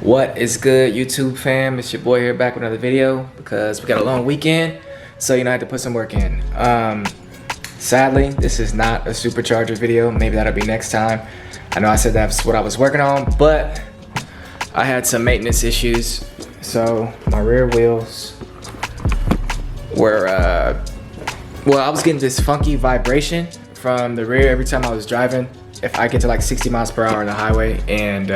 What is good, YouTube fam? It's your boy here back with another video because we got a long weekend, so I had to put some work in. Sadly, this is not a supercharger video. Maybe that'll be next time. I know I said that's what I was working on, but I had some maintenance issues. So my rear wheels were, well, I was getting this funky vibration from the rear every time I was driving. If I get to like 60 miles per hour on the highway, and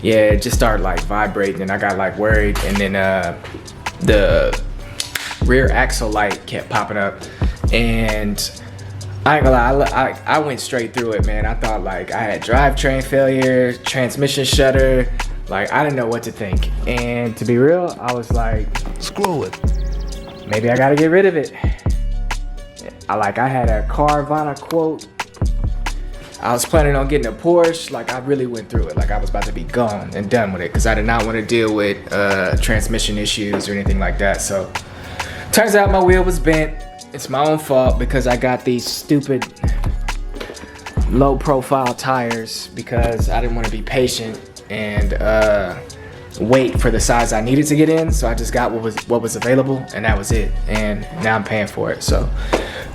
yeah, it just started like vibrating, and I got like worried, and then the rear axle light kept popping up, and I ain't gonna lie, I went straight through it, man. I thought like I had drivetrain failure, transmission shutter, like I didn't know what to think. And to be real, I was like, screw it, maybe I gotta get rid of it. I had a Carvette quote. I was planning on getting a Porsche. Like I really went through it. Like I was about to be gone and done with it because I did not want to deal with transmission issues or anything like that. So turns out my wheel was bent. It's my own fault because I got these stupid low profile tires because I didn't want to be patient and wait for the size I needed to get in. So I just got what was available, and that was it. And now I'm paying for it. So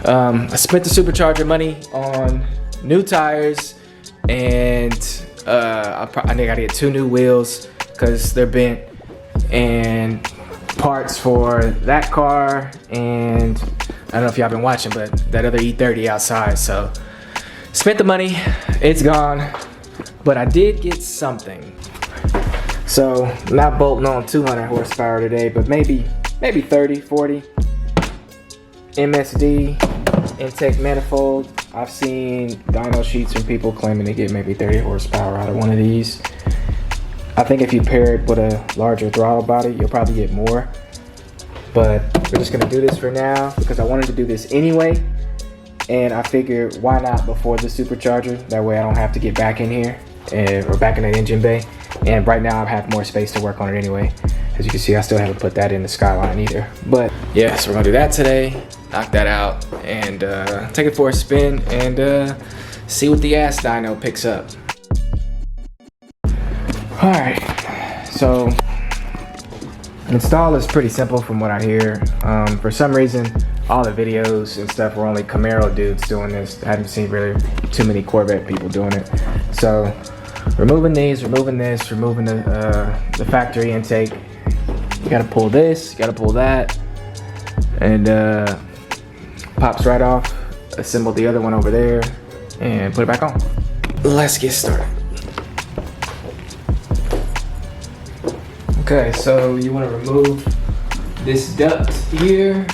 I spent the supercharger money on new tires, and I think I gotta get 2 new wheels because they're bent, and parts for that car, and I don't know if y'all been watching, but that other E30 outside. So spent the money, it's gone, but I did get something. So not bolting on 200 horsepower today, but maybe 30, 40. MSD Intake Manifold. I've seen dyno sheets from people claiming to get maybe 30 horsepower out of one of these. I think if you pair it with a larger throttle body, you'll probably get more. But we're just gonna do this for now because I wanted to do this anyway. And I figured why not before the supercharger? That way I don't have to get back in here or back in the engine bay. And right now I have more space to work on it anyway. As you can see, I still haven't put that in the Skyline either. But yeah, so we're gonna do that today. Knock that out and take it for a spin and see what the ass dyno picks up. All right, so install is pretty simple from what I hear. For some reason, all the videos and stuff were only Camaro dudes doing this. I haven't seen really too many Corvette people doing it. So removing these, removing this, removing the factory intake. You gotta pull this, you gotta pull that, and pops right off. Assemble the other one over there and put it back on. Let's get started. Okay, so you want to remove this duct here.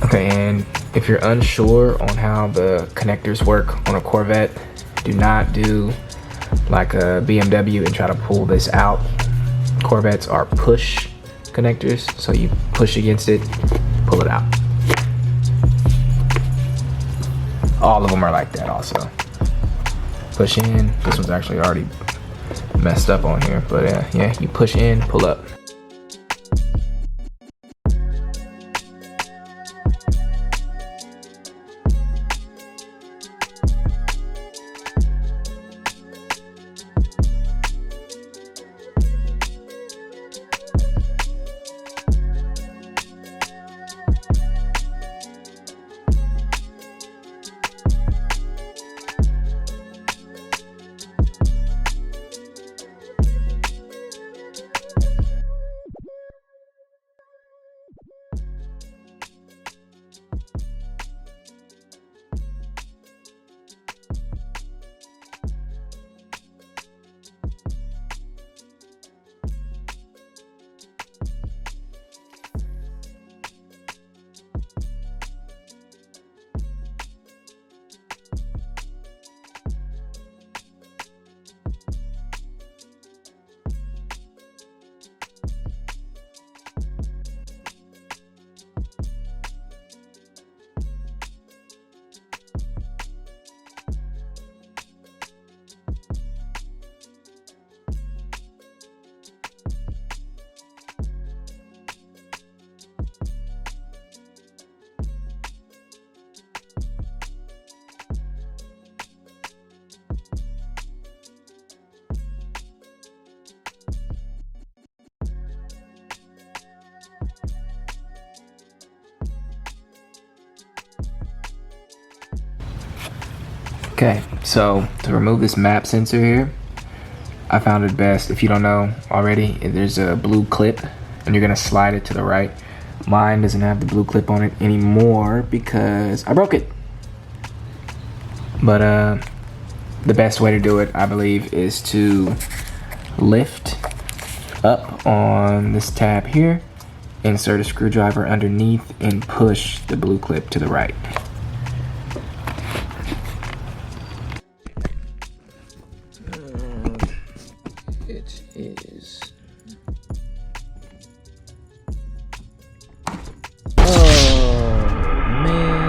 Okay, and if you're unsure on how the connectors work on a Corvette, do not do like a BMW and try to pull this out. Corvettes are push connectors, so you push against it, pull it out. All of them are like that also. Push in, this one's actually already messed up on here, but yeah, you push in, pull up. Okay, so to remove this map sensor here, I found it best, if you don't know already, there's a blue clip and you're gonna slide it to the right. Mine doesn't have the blue clip on it anymore because I broke it. But the best way to do it, I believe, is to lift up on this tab here, insert a screwdriver underneath, and push the blue clip to the right. It is. Oh man.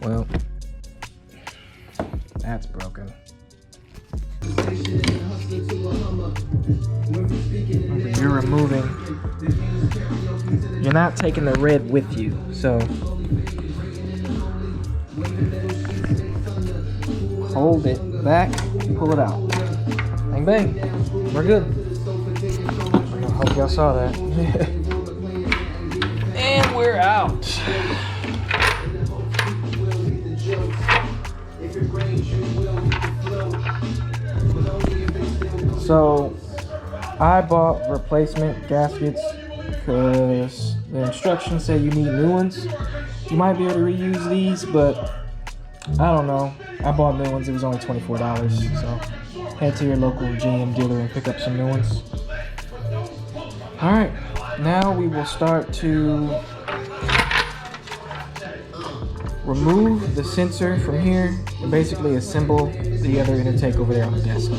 Well, that's broken. You're removing. You're not taking the red with you, so hold it back, pull it out. Bang bang. We're good. I hope y'all saw that. And we're out. So I bought replacement gaskets because the instructions say you need new ones. You might be able to reuse these, but I don't know. I bought new ones. It was only $24. So head to your local GM dealer and pick up some new ones. All right, now we will start to remove the sensor from here and basically assemble the other intake over there on the desk.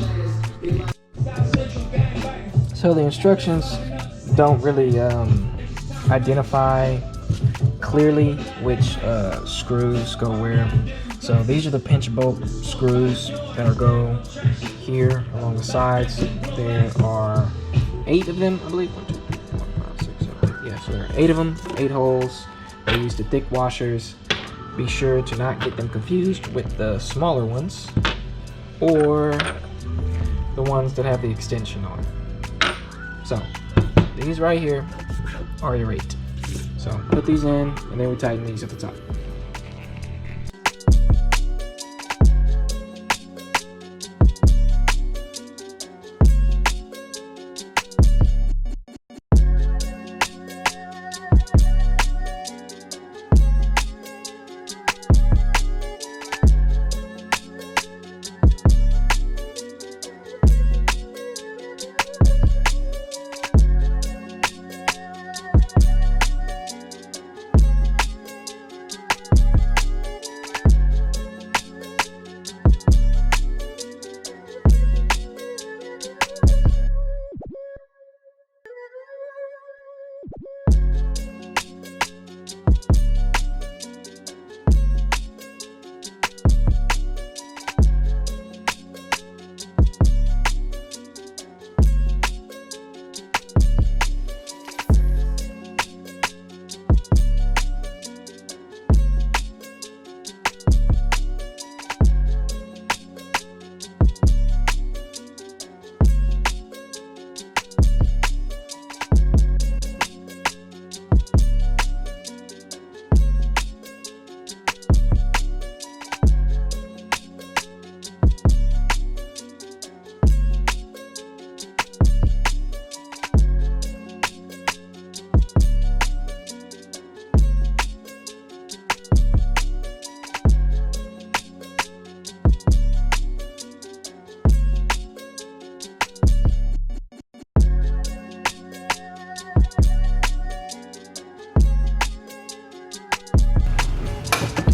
So the instructions don't really identify clearly which screws go where. So these are the pinch bolt screws that go here along the sides. There are 8 of them, I believe. 1, 2, 3, 4, 5, 6, 7, 8. Yeah, so there are 8 of them, 8 holes. They use the thick washers. Be sure to not get them confused with the smaller ones or the ones that have the extension on it. So these right here are your 8. So put these in and then we tighten these at the top.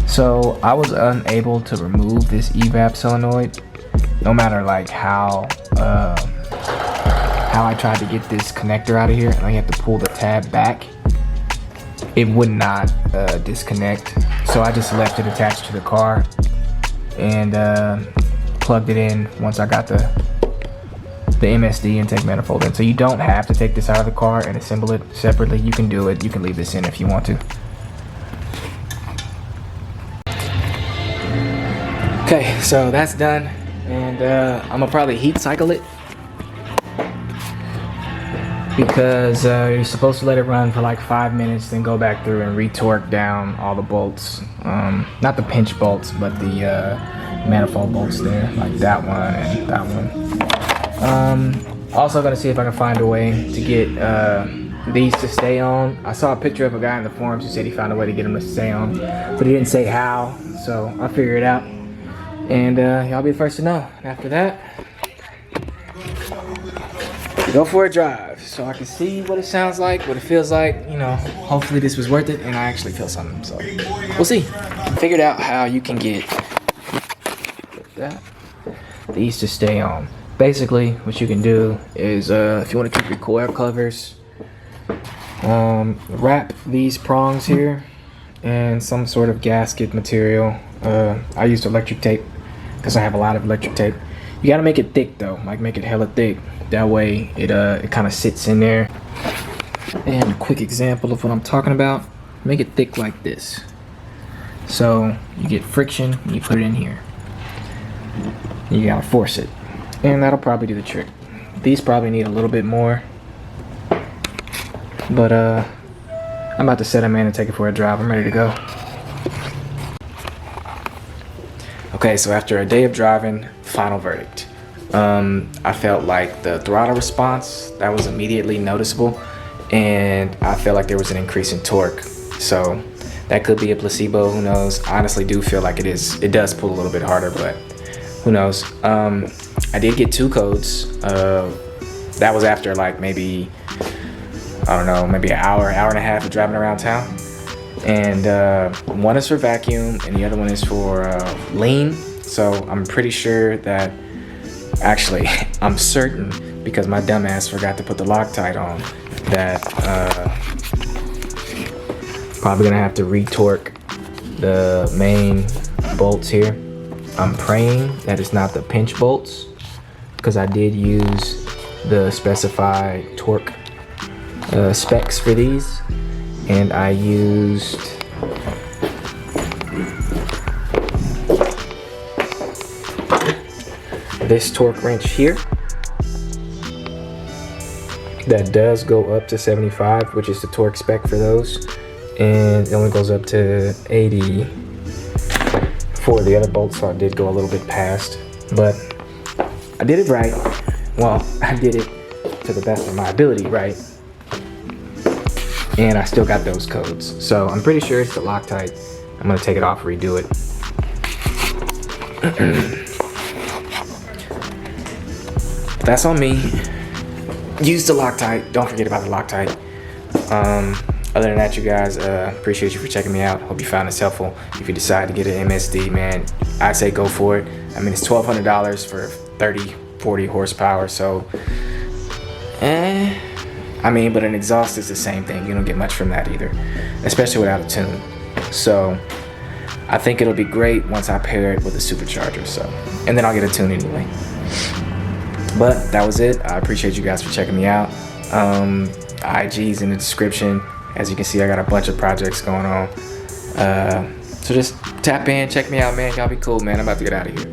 So I was unable to remove this evap solenoid, no matter like how I tried to get this connector out of here, and I have to pull the tab back. It would not disconnect, so I just left it attached to the car and plugged it in once I got the MSD intake manifold in. So you don't have to take this out of the car and assemble it separately. You can do it. You can leave this in if you want to. Okay, so that's done, and I'm gonna probably heat cycle it. because you're supposed to let it run for like 5 minutes, then go back through and retorque down all the bolts. Not the pinch bolts, but the manifold bolts there, like that one and that one. Also gonna see if I can find a way to get these to stay on. I saw a picture of a guy in the forums who said he found a way to get them to stay on, but he didn't say how, so I'll figure it out. And y'all be the first to know. And after that, go for a drive so I can see what it sounds like, what it feels like. You know, hopefully this was worth it and I actually feel something, so we'll see. Figured out how you can get these to stay on. Basically, what you can do is if you want to keep your coil covers, wrap these prongs here in some sort of gasket material. I used electric tape because I have a lot of electric tape. You gotta make it thick though, like make it hella thick. That way it kind of sits in there. And a quick example of what I'm talking about, make it thick like this. So you get friction, you put it in here. You gotta force it. And that'll probably do the trick. These probably need a little bit more. But I'm about to set them in and take it for a drive. I'm ready to go. Okay, so after a day of driving, final verdict. I felt like the throttle response, that was immediately noticeable, and I felt like there was an increase in torque. So that could be a placebo, who knows? I honestly do feel like it does pull a little bit harder, but who knows? I did get 2 codes. That was after like maybe, I don't know, maybe an hour and a half of driving around town. And one is for vacuum and the other one is for lean. So I'm pretty sure that, actually, I'm certain, because my dumbass forgot to put the Loctite on, that probably gonna have to retorque the main bolts here. I'm praying that it's not the pinch bolts, because I did use the specified torque specs for these, and I used this torque wrench here that does go up to 75, which is the torque spec for those, and it only goes up to 80 for the other bolts, so I did go a little bit past, but I did it right. Well, I did it to the best of my ability, right? And I still got those codes. So I'm pretty sure it's the Loctite. I'm gonna take it off, redo it. That's on me. Use the Loctite. Don't forget about the Loctite. Other than that, you guys, appreciate you for checking me out. Hope you found this helpful. If you decide to get an MSD, man, I say go for it. I mean, it's $1,200 for 30, 40 horsepower, so I mean, but an exhaust is the same thing. You don't get much from that either, especially without a tune. So I think it'll be great once I pair it with a supercharger. So, and then I'll get a tune anyway. But that was it. I appreciate you guys for checking me out. IG's in the description. As you can see, I got a bunch of projects going on. So just tap in, check me out, man. Y'all be cool, man. I'm about to get out of here.